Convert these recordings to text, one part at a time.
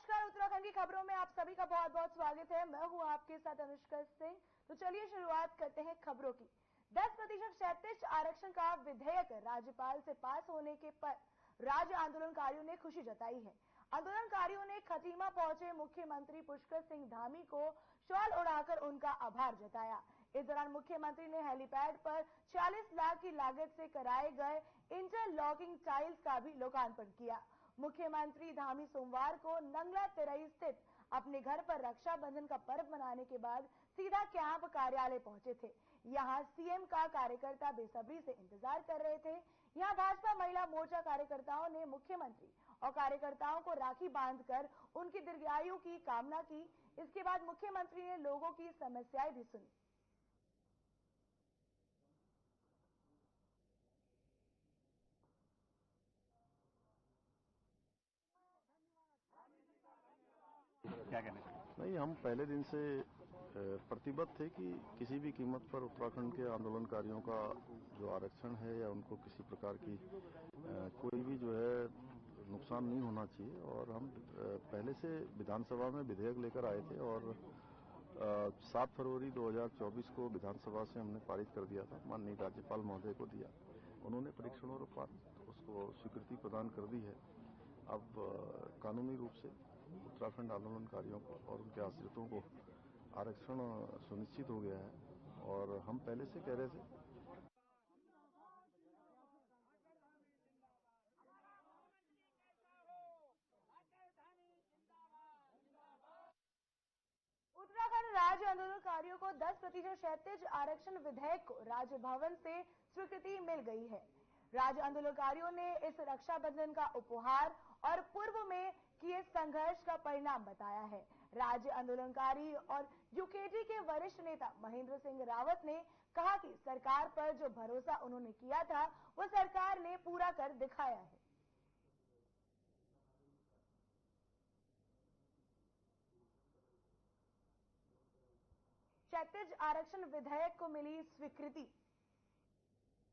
नमस्कार, उत्तराखंड की खबरों में आप सभी का बहुत बहुत स्वागत है। मैं हूं आपके साथ अनुष्का सिंह। तो चलिए शुरुआत करते हैं खबरों की। 10% क्षैतिज आरक्षण का विधेयक राज्यपाल से पास होने के पर राज्य आंदोलनकारियों ने खुशी जताई है। आंदोलनकारियों ने खटीमा पहुंचे मुख्यमंत्री पुष्कर सिंह धामी को शॉल उड़ाकर उनका आभार जताया। इस दौरान मुख्यमंत्री ने हेलीपैड पर 40 लाख की लागत से कराए गए इंटरलॉकिंग टाइल्स का भी लोकार्पण किया। मुख्यमंत्री धामी सोमवार को नंगला तेरई स्थित अपने घर पर रक्षाबंधन का पर्व मनाने के बाद सीधा कैंप कार्यालय पहुंचे थे। यहां सीएम का कार्यकर्ता बेसब्री से इंतजार कर रहे थे। यहां भाजपा महिला मोर्चा कार्यकर्ताओं ने मुख्यमंत्री और कार्यकर्ताओं को राखी बांधकर उनकी दीर्घायु की कामना की। इसके बाद मुख्यमंत्री ने लोगों की समस्याएं भी सुनी। क्या कहना चाहिए? नहीं, हम पहले दिन से प्रतिबद्ध थे कि किसी भी कीमत पर उत्तराखंड के आंदोलनकारियों का जो आरक्षण है या उनको किसी प्रकार की कोई भी जो है नुकसान नहीं होना चाहिए। और हम पहले से विधानसभा में विधेयक लेकर आए थे और 7 फरवरी 2024 को विधानसभा से हमने पारित कर दिया था, माननीय राज्यपाल महोदय को दिया। उन्होंने परीक्षणोपरांत उसको स्वीकृति प्रदान कर दी है। अब कानूनी रूप से उत्तराखंड आंदोलनकारियों को और उनके आश्रितों को आरक्षण सुनिश्चित हो गया है और हम पहले से कह रहे थे। उत्तराखंड राज्य आंदोलनकारियों को 10% क्षैतिज आरक्षण विधेयक को राज्य भवन से स्वीकृति मिल गई है। राज्य आंदोलनकारियों ने इस रक्षाबंधन का उपहार और पूर्व में किए संघर्ष का परिणाम बताया है। राज्य आंदोलनकारी और यूकेडी के वरिष्ठ नेता महेंद्र सिंह रावत ने कहा कि सरकार पर जो भरोसा उन्होंने किया था वो सरकार ने पूरा कर दिखाया है। क्षैतिज आरक्षण विधेयक को मिली स्वीकृति,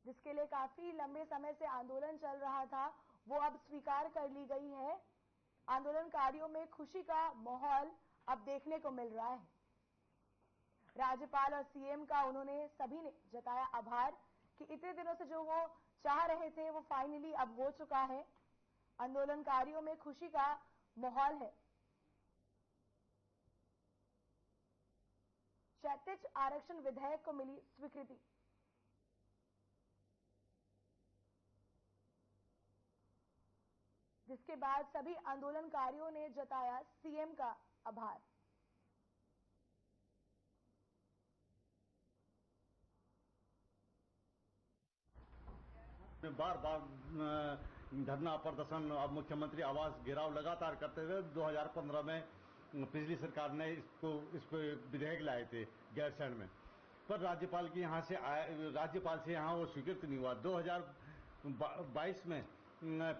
जिसके लिए काफी लंबे समय से आंदोलन चल रहा था, वो अब स्वीकार कर ली गई है। आंदोलनकारियों में खुशी का माहौल अब देखने को मिल रहा है। राज्यपाल और सीएम का उन्होंने सभी ने जताया आभार कि इतने दिनों से जो वो चाह रहे थे वो फाइनली अब हो चुका है। आंदोलनकारियों में खुशी का माहौल है। क्षैतिज आरक्षण विधेयक को मिली स्वीकृति। जिसके बाद सभी आंदोलनकारियों ने जताया सीएम का आभार। बार बार धरना प्रदर्शन और मुख्यमंत्री आवास घेराव लगातार करते हुए 2015 में पिछली सरकार ने इसको विधेयक लाए थे गैरसैंण में, पर राज्यपाल से यहाँ वो स्वीकृत नहीं हुआ। 2022 में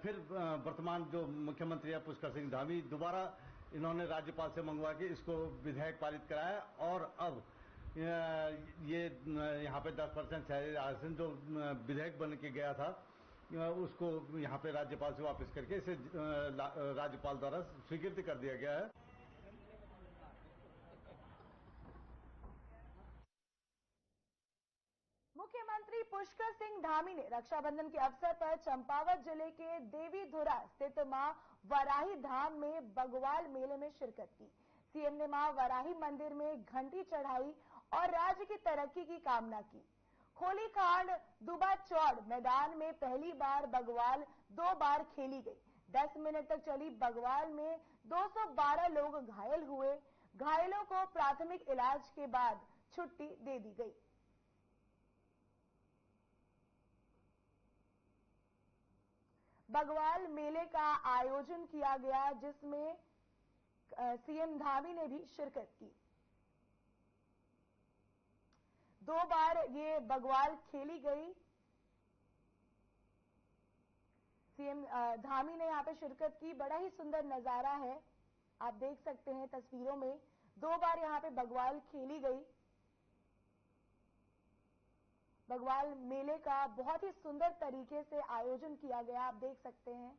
फिर वर्तमान जो मुख्यमंत्री है पुष्कर सिंह धामी, दोबारा इन्होंने राज्यपाल से मंगवा के इसको विधेयक पारित कराया और अब ये यहाँ पे 10% आरक्षण जो विधेयक बन के गया था उसको यहाँ पे राज्यपाल से वापस करके इसे राज्यपाल द्वारा स्वीकृति कर दिया गया है। मुख्यमंत्री पुष्कर सिंह धामी ने रक्षाबंधन के अवसर पर चंपावत जिले के देवीधुरा स्थित मां वराही धाम में बगवाल मेले में शिरकत की। सीएम ने मां वराही मंदिर में घंटी चढ़ाई और राज्य की तरक्की की कामना की। खोलीखांड दुबा चौड़ मैदान में पहली बार बगवाल 2 बार खेली गई। 10 मिनट तक चली बगवाल में 212 लोग घायल हुए। घायलों को प्राथमिक इलाज के बाद छुट्टी दे दी गई। बगवाल मेले का आयोजन किया गया, जिसमें सीएम धामी ने भी शिरकत की। 2 बार ये बगवाल खेली गई। सीएम धामी ने यहां पे शिरकत की। बड़ा ही सुंदर नजारा है, आप देख सकते हैं तस्वीरों में। 2 बार यहां पे बगवाल खेली गई। बगवाल मेले का बहुत ही सुंदर तरीके से आयोजन किया गया, आप देख सकते हैं।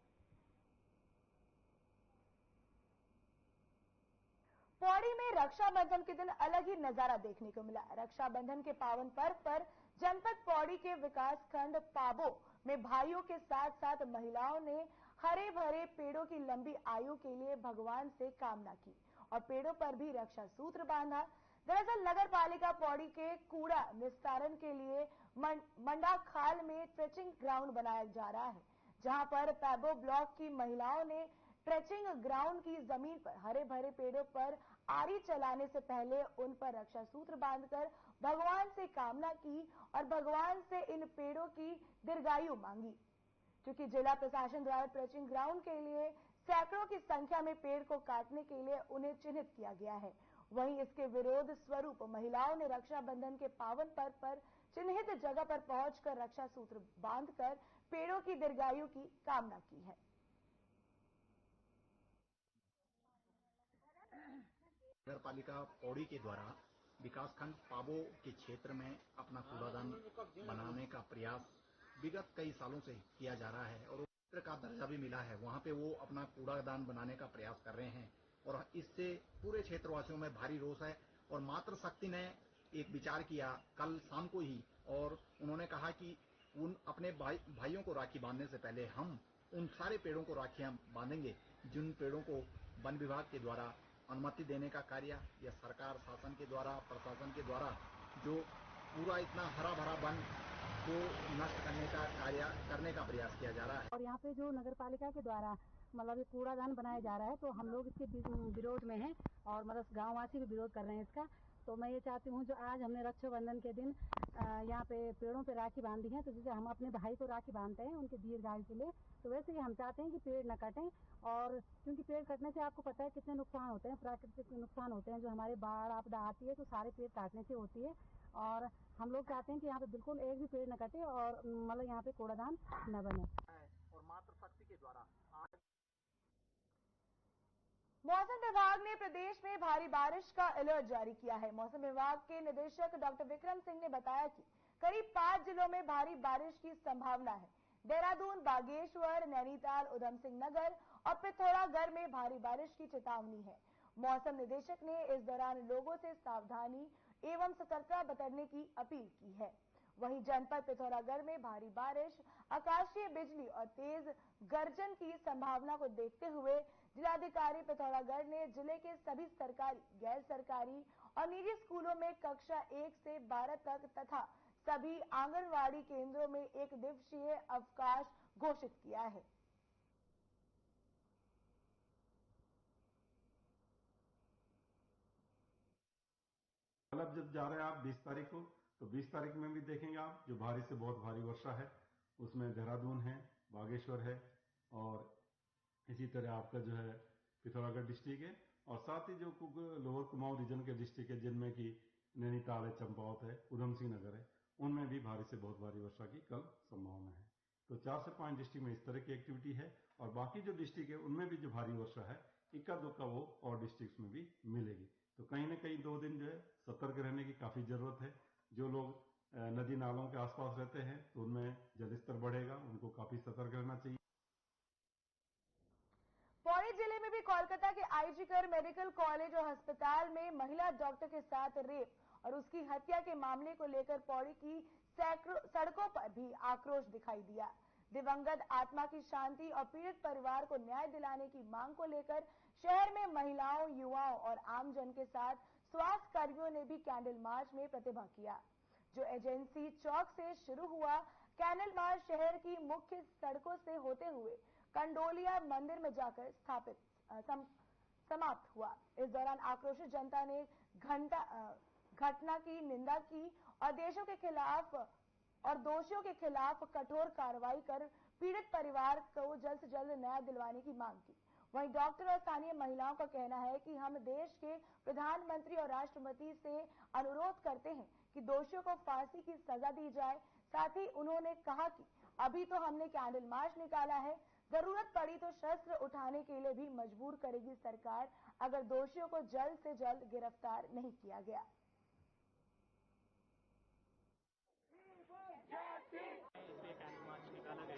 पौड़ी में रक्षाबंधन के दिन अलग ही नजारा देखने को मिला। रक्षाबंधन के पावन पर्व पर जनपद पौड़ी के विकास खंड पाबो में भाइयों के साथ साथ महिलाओं ने हरे भरे पेड़ों की लंबी आयु के लिए भगवान से कामना की और पेड़ों पर भी रक्षा सूत्र बांधा। दरअसल नगर पालिका पौड़ी के कूड़ा निस्तारण के लिए मंडा खाल में ट्रेचिंग ग्राउंड बनाया जा रहा है, जहां पर पैबो ब्लॉक की महिलाओं ने ट्रेचिंग ग्राउंड की जमीन पर हरे भरे पेड़ों पर आरी चलाने से पहले उन पर रक्षा सूत्र बांधकर भगवान से कामना की और भगवान से इन पेड़ों की दीर्घायु मांगी। क्योंकि जिला प्रशासन द्वारा ट्रेचिंग ग्राउंड के लिए सैकड़ों की संख्या में पेड़ को काटने के लिए उन्हें चिन्हित किया गया है। वहीं इसके विरोध स्वरूप महिलाओं ने रक्षाबंधन के पावन पर्व पर चिन्हित जगह पर पहुंचकर रक्षा सूत्र बांधकर पेड़ों की दीर्घायु की कामना की है। नगर पालिका पौड़ी के द्वारा विकासखंड पाबो के क्षेत्र में अपना कूड़ादान बनाने का प्रयास विगत कई सालों से किया जा रहा है और क्षेत्र का दर्जा भी मिला है। वहां पे वो अपना कूड़ादान बनाने का प्रयास कर रहे हैं और इससे पूरे क्षेत्रवासियों में भारी रोष है। और मातृशक्ति ने एक विचार किया कल शाम को ही और उन्होंने कहा कि उन अपने भाइयों को राखी बांधने से पहले हम उन सारे पेड़ों को राखियां बांधेंगे जिन पेड़ों को वन विभाग के द्वारा अनुमति देने का कार्य या सरकार शासन के द्वारा प्रशासन के द्वारा जो पूरा इतना हरा भरा वन को नष्ट करने का कार्य करने का प्रयास किया जा रहा है। और यहाँ पे जो नगर पालिका के द्वारा मतलब ये कूड़ादान बनाया जा रहा है तो हम लोग इसके विरोध में हैं और मतलब गांववासी भी विरोध कर रहे हैं इसका। तो मैं ये चाहती हूँ जो आज हमने रक्षाबंधन के दिन यहाँ पे पेड़ों पे राखी बांधी है, तो जैसे हम अपने भाई को राखी बांधते हैं उनके दीर्घायु के लिए, तो वैसे ही हम चाहते हैं कि पेड़ न कटें। और क्योंकि पेड़ कटने से आपको पता है कितने नुकसान होते हैं, प्राकृतिक नुकसान होते हैं। जो हमारे बाढ़ आपदा आती है तो सारे पेड़ काटने से होती है और हम लोग चाहते हैं कि यहाँ पे बिल्कुल एक भी पेड़ न कटे और मतलब यहाँ पे कूड़ादान न बने। और मातृशक्ति के द्वारा मौसम विभाग ने प्रदेश में भारी बारिश का अलर्ट जारी किया है। मौसम विभाग के निदेशक डॉक्टर विक्रम सिंह ने बताया कि करीब 5 जिलों में भारी बारिश की संभावना है। देहरादून, बागेश्वर, नैनीताल, उधम सिंह नगर और पिथौरागढ़ में भारी बारिश की चेतावनी है। मौसम निदेशक ने इस दौरान लोगों से सावधानी एवं सतर्कता बरतने की अपील की है। वहीं जनपद पिथौरागढ़ में भारी बारिश, आकाशीय बिजली और तेज गर्जन की संभावना को देखते हुए जिलाधिकारी पिथौरागढ़ ने जिले के सभी सरकारी, गैर सरकारी और निजी स्कूलों में कक्षा 1 से 12 तक तथा सभी आंगनवाड़ी केंद्रों में 1 दिवसीय अवकाश घोषित किया है। मतलब जब जा रहे हैं आप 20 तारीख को, तो 20 तारीख में भी देखेंगे आप जो भारी से बहुत भारी वर्षा है, उसमें देहरादून है, बागेश्वर है और इसी तरह आपका जो है पिथौरागढ़ डिस्ट्रिक्ट है और साथ ही जो लोअर कुमाऊं रीजन के डिस्ट्रिक्ट है जिनमें कि नैनीताल है, चंपावत है, उधम सिंह नगर है, उनमें भी भारी से बहुत भारी वर्षा की कल संभावना है। तो 4 से 5 डिस्ट्रिक्ट में इस तरह की एक्टिविटी है और बाकी जो डिस्ट्रिक्ट है उनमें भी जो भारी वर्षा है इक्का दुक्का वो और डिस्ट्रिक्ट में भी मिलेगी। तो कहीं ना कहीं 2 दिन जो है सतर्क रहने की काफी जरूरत है। जो लोग नदी नालों के आसपास रहते हैं तो उनमें जलस्तर बढ़ेगा, उनको काफी सतर्क रहना चाहिए। पौड़ी जिले में भी कोलकाता के आईजीकर मेडिकल कॉलेज और अस्पताल में महिला डॉक्टर के साथ रेप और उसकी हत्या के मामले को लेकर पौड़ी की सड़कों पर भी आक्रोश दिखाई दिया। दिवंगत आत्मा की शांति और पीड़ित परिवार को न्याय दिलाने की मांग को लेकर शहर में महिलाओं, युवाओं और आमजन के साथ स्वास्थ्य कर्मियों ने भी कैंडल मार्च में प्रतिभाग किया, जो एजेंसी चौक से शुरू हुआ। कैंडल मार्च शहर की मुख्य सड़कों से होते हुए कंडोलिया मंदिर में जाकर समाप्त हुआ। इस दौरान आक्रोशित जनता ने घटना की निंदा की और दोषियों के खिलाफ कठोर कार्रवाई कर पीड़ित परिवार को जल्द से जल्द न्याय दिलवाने की मांग की। वहीं डॉक्टर और स्थानीय महिलाओं का कहना है कि हम देश के प्रधानमंत्री और राष्ट्रपति से अनुरोध करते हैं कि दोषियों को फांसी की सजा दी जाए। साथ ही उन्होंने कहा कि अभी तो हमने कैंडल मार्च निकाला है, जरूरत पड़ी तो शस्त्र उठाने के लिए भी मजबूर करेगी सरकार अगर दोषियों को जल्द से जल्द गिरफ्तार नहीं किया गया। इसलिए कैंडल मार्च निकाला गया।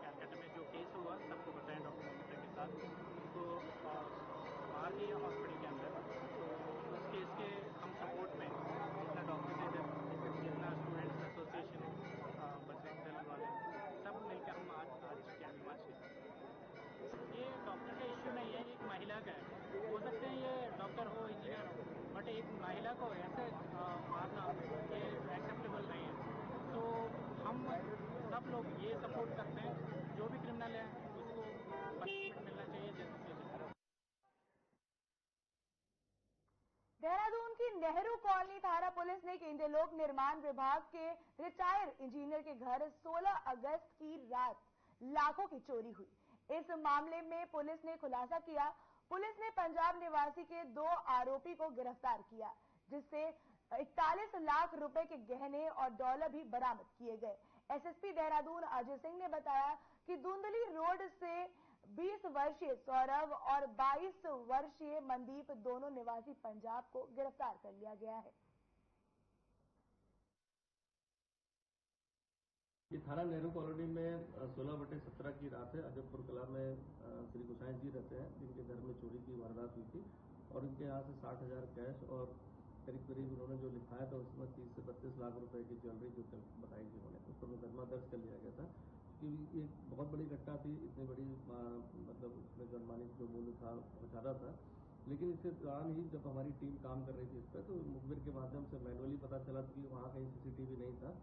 कैलकाटा में जो केस हुआ सबको बताया डॉक्टर के साथ, उनको बाहर किया हॉस्पिटल के अंदर। तो उसके हम सपोर्ट में जितना डॉक्टर्स इधर, जितना स्टूडेंट्स एसोसिएशन है, बजरंग दल वाले, सब मिलकर हम आज कैंप मार्च निकाले। ये डॉक्टर का इश्यू नहीं है, एक महिला का है। हो सकते हैं ये डॉक्टर हो, इंजीनियर हो, बट एक महिला को ऐसे मारना ये एक्सेप्टेबल नहीं है। तो हम सब लोग ये सपोर्ट करते हैं, जो भी क्रिमिनल है उसको पनिशमेंट मिलना चाहिए जैसे से जैसे। देहरादून की नेहरू कॉलोनी थाना पुलिस ने केंद्रीय लोक निर्माण विभाग के रिटायर्ड इंजीनियर के घर 16 अगस्त की रात लाखों की चोरी हुई। इस मामले में पुलिस ने खुलासा किया। पुलिस ने पंजाब निवासी के 2 आरोपी को गिरफ्तार किया, जिससे 41 लाख रुपए के गहने और डॉलर भी बरामद किए गए। एसएसपी देहरादून अजय सिंह ने बताया कि धुंधली रोड से 20 वर्षीय सौरभ और 22 वर्षीय मनदीप दोनों निवासी पंजाब को गिरफ्तार कर लिया गया है। ये थाना नेहरू कॉलोनी में 16/17 की रात है। अजबपुर कला में श्री गोसाई जी रहते हैं, जिनके घर में चोरी की वारदात हुई थी और इनके यहाँ से 60,000 कैश और करीब उन्होंने जो लिखाया था उसमें 30 से 32 लाख रुपए की ज्वेलरी जो बताई थी उन्होंने, उस पर मुकदमा दर्ज कर लिया गया था। कि एक बहुत बड़ी घटना थी, इतनी बड़ी मतलब उसमें जनमानित जो मूल्य था वो ज़्यादा था, लेकिन इसके दौरान ही जब हमारी टीम काम कर रही थी इस पर, तो मुखबिर के माध्यम से मैनुअली पता चला कि वहाँ कहीं CCTV नहीं था।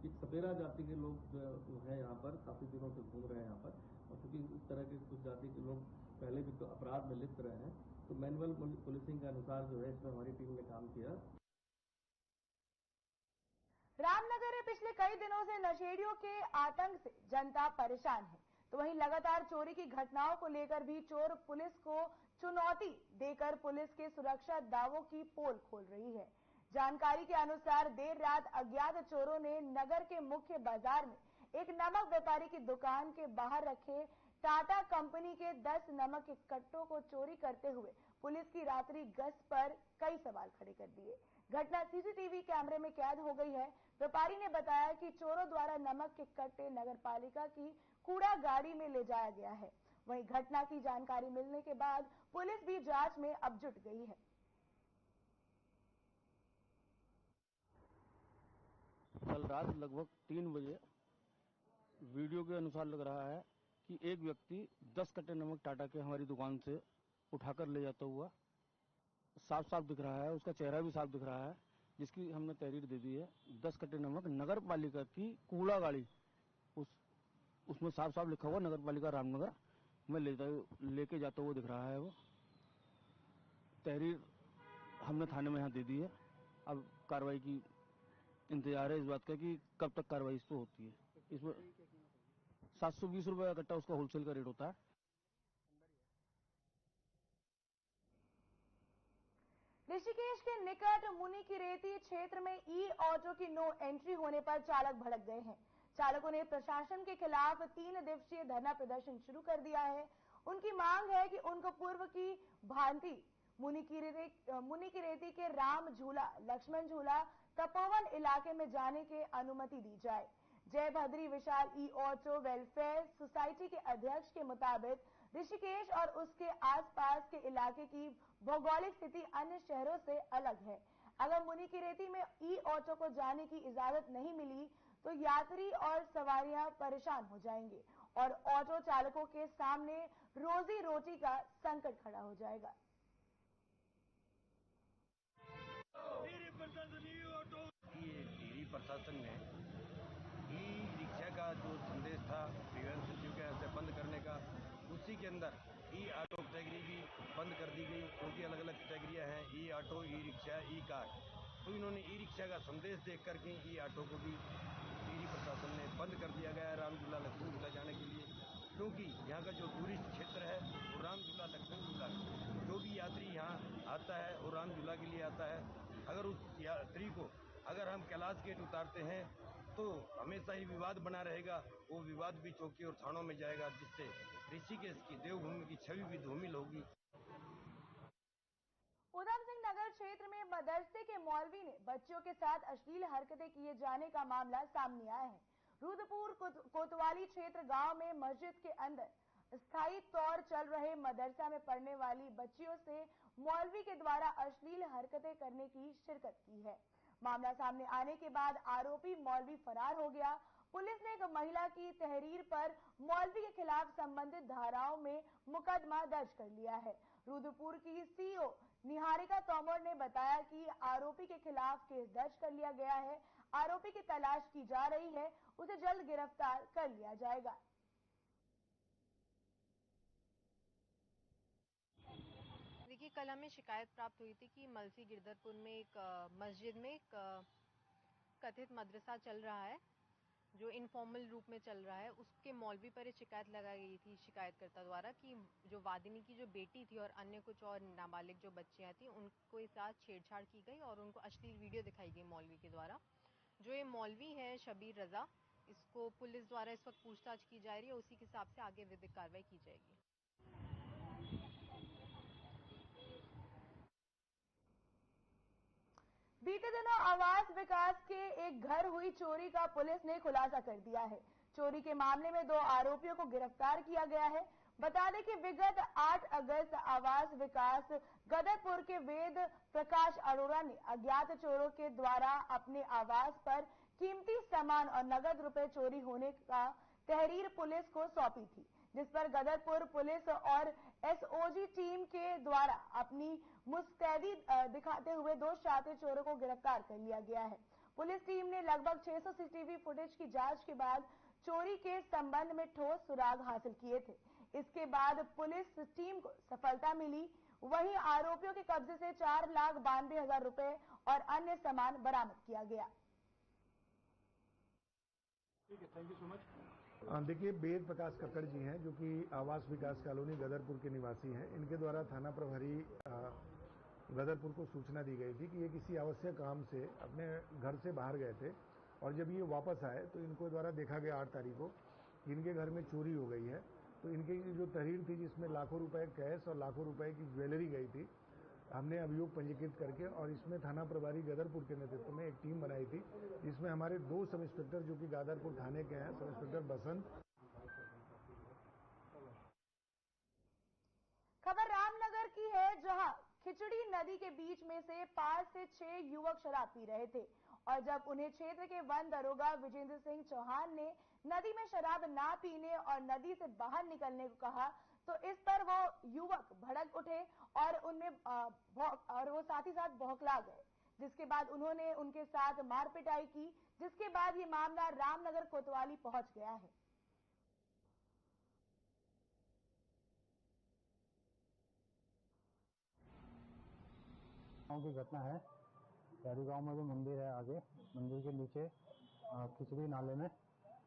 एक सपेरा जाति के लोग जो है यहाँ पर काफी दिनों से घूम रहे हैं यहाँ पर, और क्योंकि इस तरह के कुछ जाति के लोग पहले भी तो अपराध में लिप्त रहे हैं, तो मैनुअल पुलिसिंग के अनुसार जो है इसमें हमारी टीम ने काम किया। रामनगर में पिछले कई दिनों से नशेड़ियों के आतंक से जनता परेशान है, तो वहीं लगातार चोरी की घटनाओं को लेकर भी चोर पुलिस को चुनौती देकर पुलिस के सुरक्षा दावों की पोल खोल रही है। जानकारी के अनुसार देर रात अज्ञात चोरों ने नगर के मुख्य बाजार में एक नमक व्यापारी की दुकान के बाहर रखे टाटा कंपनी के 10 नमक के कट्टों को चोरी करते हुए पुलिस की रात्रि गश्त पर कई सवाल खड़े कर दिए। घटना सीसीटीवी कैमरे में कैद हो गई है। व्यापारी ने बताया कि चोरों द्वारा नमक के कट्टे नगरपालिका की कूड़ा गाड़ी में ले जाया गया है। वहीं घटना की जानकारी मिलने के बाद पुलिस भी जांच में अब जुट गई है। कल रात लगभग 3 बजे वीडियो के अनुसार लग रहा है कि एक व्यक्ति 10 कट्टे नमक टाटा के हमारी दुकान से उठाकर ले जाता हुआ साफ साफ दिख रहा है, उसका चेहरा भी साफ दिख रहा है, जिसकी हमने तहरीर दे दी है। 10 कट्टे नमक नगर पालिका की कूड़ा गाड़ी, उसमें साफ साफ लिखा हुआ नगर पालिका रामनगर में लेके जाता हुआ दिख रहा है। वो तहरीर हमने थाने में यहाँ दे दी है। अब कार्रवाई की इंतजार है इस बात का कि कब तक कार्रवाई इस पर होती है। इसमें 720 रुपए का कट्टा उसका होलसेल का रेट होता है। ऋषिकेश के निकट मुनि की रेती क्षेत्र में ऑटो की नो एंट्री होने पर चालक भड़क गए हैं। चालकों ने प्रशासन के खिलाफ 3 दिवसीय धरना प्रदर्शन शुरू कर दिया है। उनकी मांग है कि उनको पूर्व की भांति मुनि की रेती के राम झूला, लक्ष्मण झूला, तपोवन इलाके में जाने की अनुमति दी जाए। जय भद्री विशाल ऑटो वेलफेयर सोसाइटी के अध्यक्ष के मुताबिक ऋषिकेश और उसके आसपास के इलाके की भौगोलिक स्थिति अन्य शहरों से अलग है। अगर मुनि की रेती में ऑटो को जाने की इजाजत नहीं मिली तो यात्री और सवारियां परेशान हो जाएंगे और ऑटो चालकों के सामने रोजी रोटी का संकट खड़ा हो जाएगा। प्रशासन ने ई-रिक्शा का जो संदेश था परिवहन सचिव के यहाँ से बंद करने का, उसी के अंदर ऑटो कैटेगरी भी बंद कर दी गई, क्योंकि अलग अलग कैटेगरियाँ हैं, ऑटो, रिक्शा, कार। तो इन्होंने रिक्शा का संदेश देख करके ऑटो को भी प्रशासन ने बंद कर दिया गया है राम झूला, लक्ष्मण झूला जाने के लिए, क्योंकि यहाँ का जो टूरिस्ट क्षेत्र है वो राम झूला, लक्ष्मण झूला, जो भी यात्री यहाँ आता है वो राम झूला के लिए आता है। अगर उस यात्री को अगर हम कैलाश गेट उतारते हैं तो हमेशा ही विवाद बना रहेगा, वो विवाद भी चौकी और थानों में जाएगा, जिससे ऋषिकेश की देवभूमि की छवि भी धूमिल होगी। उधम सिंह नगर क्षेत्र में मदरसे के मौलवी ने बच्चियों के साथ अश्लील हरकतें किए जाने का मामला सामने आया है। रुद्रपुर कोतवाली क्षेत्र गांव में मस्जिद के अंदर स्थायी तौर चल रहे मदरसा में पढ़ने वाली बच्चियों से मौलवी के द्वारा अश्लील हरकतें करने की शिरकत की है। मामला सामने आने के बाद आरोपी मौलवी फरार हो गया। पुलिस ने एक महिला की तहरीर पर मौलवी के खिलाफ संबंधित धाराओं में मुकदमा दर्ज कर लिया है। रुद्रपुर की सीओ निहारिका तोमर ने बताया कि आरोपी के खिलाफ केस दर्ज कर लिया गया है। आरोपी की तलाश की जा रही है, उसे जल्द गिरफ्तार कर लिया जाएगा। देखिए, कल हमें शिकायत प्राप्त हुई थी कि मलसी गिरधरपुर में एक मस्जिद में एक कथित मदरसा चल रहा है, जो इनफॉर्मल रूप में चल रहा है। उसके मौलवी पर शिकायत लगाई गई थी शिकायतकर्ता द्वारा कि जो वादिनी की जो बेटी थी और अन्य कुछ और नाबालिग जो बच्चियां थी, उनको इस साथ छेड़छाड़ की गई और उनको अश्लील वीडियो दिखाई गई मौलवी के द्वारा। जो ये मौलवी है शबीर रजा, इसको पुलिस द्वारा इस वक्त पूछताछ की जा रही है, उसी के हिसाब से आगे विधिक कार्रवाई की जाएगी। बीते दिनों आवास विकास के एक घर हुई चोरी का पुलिस ने खुलासा कर दिया है। चोरी के मामले में 2 आरोपियों को गिरफ्तार किया गया है। बता दें कि विगत 8 अगस्त आवास विकास गदरपुर के वेद प्रकाश अरोड़ा ने अज्ञात चोरों के द्वारा अपने आवास पर कीमती सामान और नगद रुपए चोरी होने का तहरीर पुलिस को सौंपी थी, जिस पर गदरपुर पुलिस और एसओजी टीम के द्वारा अपनी मुस्तैदी दिखाते हुए 2 शातिर चोरों को गिरफ्तार कर लिया गया है। पुलिस टीम ने लगभग 600 सीसीटीवी फुटेज की जांच के बाद चोरी के संबंध में ठोस सुराग हासिल किए थे। इसके बाद पुलिस टीम को सफलता मिली। वहीं आरोपियों के कब्जे से 4,92,000 रुपए और अन्य सामान बरामद किया गया। ठीक है, थैंक यू सो मच। देखिए, वेद प्रकाश कक्कड़ जी हैं, जो कि आवास विकास कॉलोनी गदरपुर के निवासी हैं। इनके द्वारा थाना प्रभारी गदरपुर को सूचना दी गई थी कि ये किसी आवश्यक काम से अपने घर से बाहर गए थे और जब ये वापस आए तो इनको द्वारा देखा गया 8 तारीख को कि इनके घर में चोरी हो गई है। तो इनकी जो तहरीर थी, जिसमें लाखों रुपए कैश और लाखों रुपए की ज्वेलरी गई थी, हमने अभियोग पंजीकृत करके और इसमें थाना प्रभारी गदरपुर के नेतृत्व में एक टीम बनाई थी, जिसमें हमारे 2 सब इंस्पेक्टर जो कि गदरपुर थाने के हैं, सब इंस्पेक्टर बसंत। खबर रामनगर की है, जहां खिचड़ी नदी के बीच में से 5 से 6 युवक शराब पी रहे थे और जब उन्हें क्षेत्र के वन दरोगा विजेंद्र सिंह चौहान ने नदी में शराब ना पीने और नदी से बाहर निकलने को कहा, तो इस पर वो युवक भड़क उठे और वो साथ ही साथ बौखला गए, जिसके बाद उन्होंने उनके साथ मारपिटाई की, जिसके बाद ये मामला रामनगर कोतवाली पहुंच गया है। गांव की घटना है। शहरी गांव में जो मंदिर है, आगे मंदिर के नीचे खिचड़ी नाले में,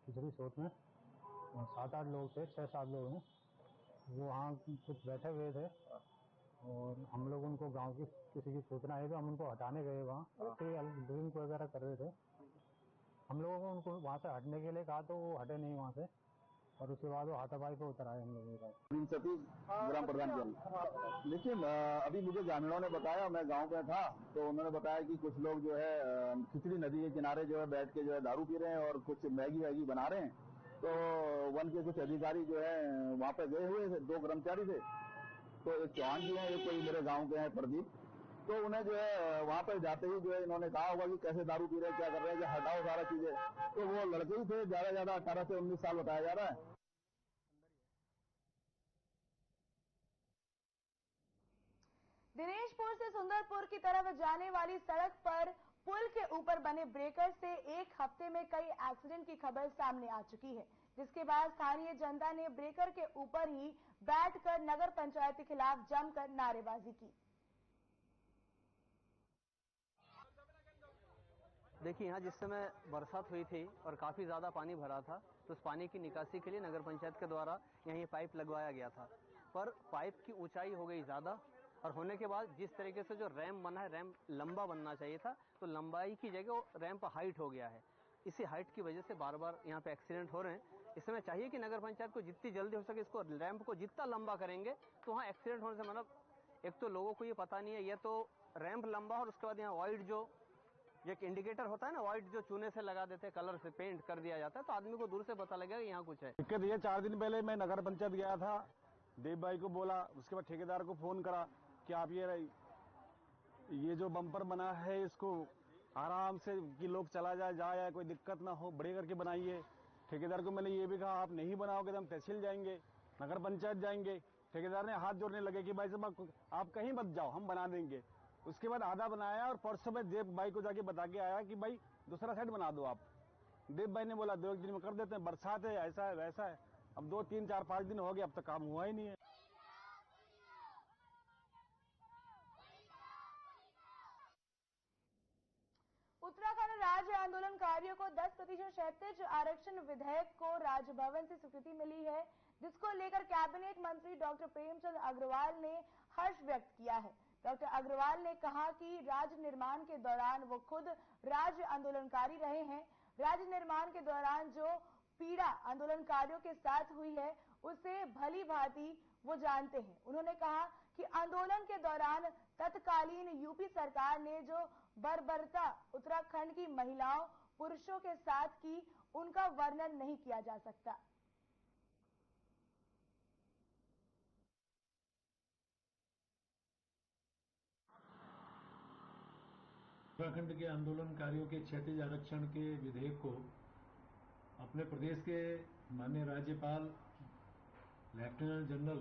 खिचड़ी सोत में 7-8 लोग थे, 6-7 लोग हैं। वो वहाँ कुछ बैठे हुए थे और हम लोग उनको गांव की किसी की सूचना है तो हम उनको हटाने गए। वहाँ ड्रिंक वगैरह कर रहे थे। हम लोगों को उनको वहाँ से हटने के लिए कहा तो वो हटे नहीं वहाँ से और उसके बाद वो हाथापाई पे उतर आए हम लोगों का। सतीश ग्राम प्रधान के। लेकिन अभी मुझे ग्रामीणों ने बताया, मैं गांव में था तो उन्होंने बताया कि कुछ लोग जो है खिचड़ी नदी के किनारे जो है बैठ के जो है दारू पी रहे हैं और कुछ मैगी वैगी बना रहे हैं। तो वन के कुछ अधिकारी जो है वहाँ पे गए हुए थे, 2 कर्मचारी थे। तो एक चौहान जी हैं, एक कोई मेरे गाँव के हैं प्रदीप। तो उन्हें जो है वहाँ पर जाते ही जो है इन्होंने कहा होगा कि कैसे दारू पी रहे हैं, क्या कर रहे हैं, हटाओ सारा चीजें। तो वो लड़के ही थे, ज्यादा 18 से 19 साल बताया जा रहा है। दिनेशपुर से सुंदरपुर की तरफ जाने वाली सड़क पर पुल के ऊपर बने ब्रेकर से एक हफ्ते में कई एक्सीडेंट की खबर सामने आ चुकी है, जिसके बाद स्थानीय जनता ने ब्रेकर के ऊपर ही बैठकर नगर पंचायत के खिलाफ जमकर नारेबाजी की। देखिए, यहाँ जिस समय बरसात हुई थी और काफी ज्यादा पानी भरा था, तो उस पानी की निकासी के लिए नगर पंचायत के द्वारा यहीं पाइप लगवाया गया था। पर पाइप की ऊंचाई हो गई ज्यादा और होने के बाद जिस तरीके से जो रैम्प बना है, रैम्प लंबा बनना चाहिए था, तो लंबाई की जगह रैम्प हाइट हो गया है। इसी हाइट की वजह से बार बार यहाँ पे एक्सीडेंट हो रहे हैं। इस समय चाहिए कि नगर पंचायत को जितनी जल्दी हो सके इसको रैम्प को जितना लंबा करेंगे तो वहाँ एक्सीडेंट होने से मतलब एक तो लोगों को ये पता नहीं है, या तो रैम्प लंबा और उसके बाद यहाँ वाइट जो एक इंडिकेटर होता है ना, वाइट जो चूने से लगा देते हैं, कलर से पेंट कर दिया जाता है, तो आदमी को दूर से पता लगेगा कि यहाँ कुछ है। दिक्कत ये 4 दिन पहले मैं नगर पंचायत गया था, देव भाई को बोला, उसके बाद ठेकेदार को फोन करा कि आप ये जो बम्पर बना है इसको आराम से कि लोग चला जाए कोई दिक्कत ना हो, बड़े करके बनाइए। ठेकेदार को मैंने ये भी कहा आप नहीं बनाओगे तो हम तहसील जाएंगे, नगर पंचायत जाएंगे। ठेकेदार ने हाथ जोड़ने लगे कि भाई साहब आप कहीं मत जाओ, हम बना देंगे। उसके बाद आधा बनाया और परसों में देव भाई को जाके बता के आया कि भाई दूसरा साइड बना दो आप। देव भाई ने बोला 2 दिन में कर देते हैं, बरसात है, ऐसा है वैसा है। अब 2, 3, 4, 5 दिन हो गए, अब तक काम हुआ ही नहीं है। उत्तराखंड राज्य आंदोलनकारियों को 10% क्षैतिज आरक्षण विधेयक को राजभवन से स्वीकृति मिली है, जिसको लेकर कैबिनेट मंत्री डॉक्टर प्रेमचंद अग्रवाल ने हर्ष व्यक्त किया है। डॉक्टर अग्रवाल ने कहा कि राज्य निर्माण के दौरान वो खुद राज्य आंदोलनकारी रहे हैं। राज्य निर्माण के दौरान जो पीड़ा आंदोलनकारियों के साथ हुई है उसे भली भांति वो जानते हैं। उन्होंने कहा कि आंदोलन के दौरान तत्कालीन यूपी सरकार ने जो बर्बरता उत्तराखंड की महिलाओं पुरुषों के साथ की, उनका वर्णन नहीं किया जा सकता। उत्तराखंड के आंदोलनकारियों के क्षैतिज आरक्षण के विधेयक को अपने प्रदेश के माननीय राज्यपाल लेफ्टिनेंट जनरल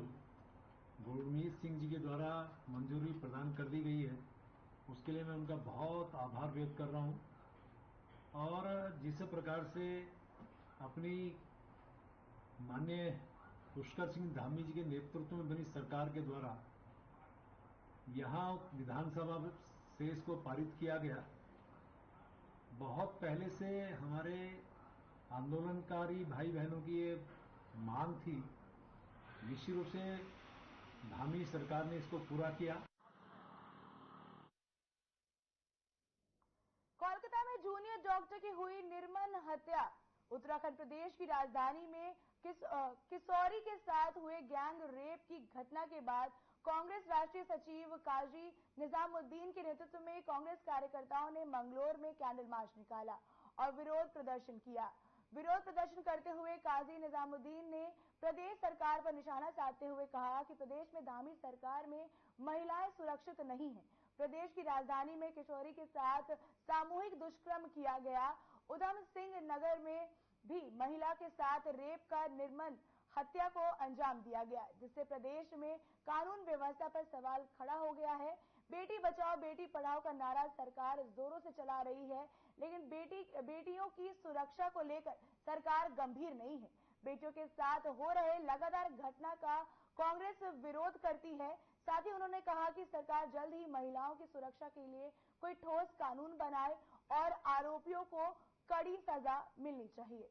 गुरमीत सिंह जी के द्वारा मंजूरी प्रदान कर दी गई है। उसके लिए मैं उनका बहुत आभार व्यक्त कर रहा हूं। और जिस प्रकार से अपनी माननीय पुष्कर सिंह धामी जी के नेतृत्व में बनी सरकार के द्वारा यहाँ विधानसभा से इसको पारित किया गया। बहुत पहले से हमारे आंदोलनकारी भाई बहनों की ये मांग थी, निश्चित रूप से धामी सरकार ने इसको पूरा किया। कोलकाता में जूनियर डॉक्टर की हुई निर्मम हत्या। उत्तराखंड प्रदेश की राजधानी में किशोरी के साथ हुए गैंग रेप की घटना के बाद कांग्रेस राष्ट्रीय सचिव काजी निजामुद्दीन के नेतृत्व में कांग्रेस कार्यकर्ताओं ने मंगलोर में कैंडल मार्च निकाला और विरोध प्रदर्शन किया। विरोध प्रदर्शन करते हुए काजी निजामुद्दीन ने प्रदेश सरकार पर निशाना साधते हुए कहा कि प्रदेश में धामी सरकार में महिलाएं सुरक्षित नहीं हैं। प्रदेश की राजधानी में किशोरी के साथ सामूहिक दुष्कर्म किया गया। उधम सिंह नगर में भी महिला के साथ रेप का निर्मम हत्या को अंजाम दिया गया, जिससे प्रदेश में कानून व्यवस्था पर सवाल खड़ा हो गया है। बेटी बचाओ बेटी पढ़ाओ का नारा सरकार जोरों से चला रही है, लेकिन बेटियों की सुरक्षा को लेकर सरकार गंभीर नहीं है। बेटियों के साथ हो रहे लगातार घटना का कांग्रेस विरोध करती है। साथ ही उन्होंने कहा कि सरकार जल्द ही महिलाओं की सुरक्षा के लिए कोई ठोस कानून बनाए और आरोपियों को कड़ी सजा मिलनी चाहिए।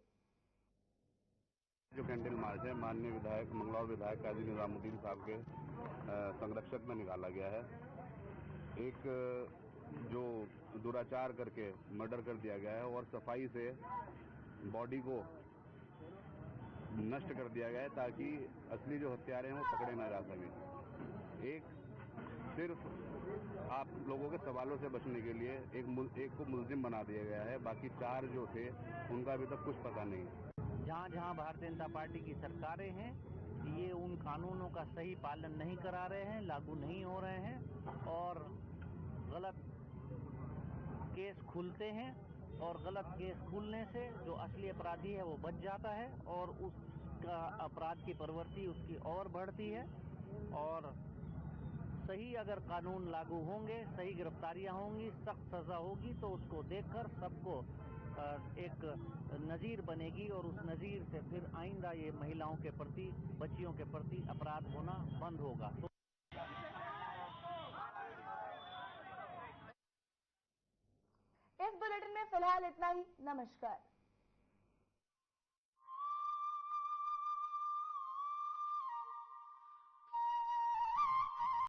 जो कैंडल मार्च है माननीय विधायक मंगलौर विधायक काजी निजामुद्दीन साहब के संरक्षक में निकाला गया है। एक जो दुराचार करके मर्डर कर दिया गया है और सफाई से बॉडी को नष्ट कर दिया गया है ताकि असली जो हत्यारे हैं वो पकड़े ना जा सकें। एक सिर्फ आप लोगों के सवालों से बचने के लिए एक को मुलजिम बना दिया गया है, बाकी 4 जो थे उनका अभी तक कुछ पता नहीं। जहाँ जहाँ भारतीय जनता पार्टी की सरकारें हैं ये उन कानूनों का सही पालन नहीं करा रहे हैं, लागू नहीं हो रहे हैं और गलत केस खुलते हैं और गलत केस खुलने से जो असली अपराधी है वो बच जाता है और उसका अपराध की प्रवृत्ति उसकी और बढ़ती है। और सही अगर कानून लागू होंगे, सही गिरफ्तारियां होंगी, सख्त सजा होगी तो उसको देखकर सबको एक नज़ीर बनेगी और उस नज़ीर से फिर आइंदा ये महिलाओं के प्रति, बच्चियों के प्रति अपराध होना बंद होगा। इस बुलेटिन में फिलहाल इतना ही। नमस्कार।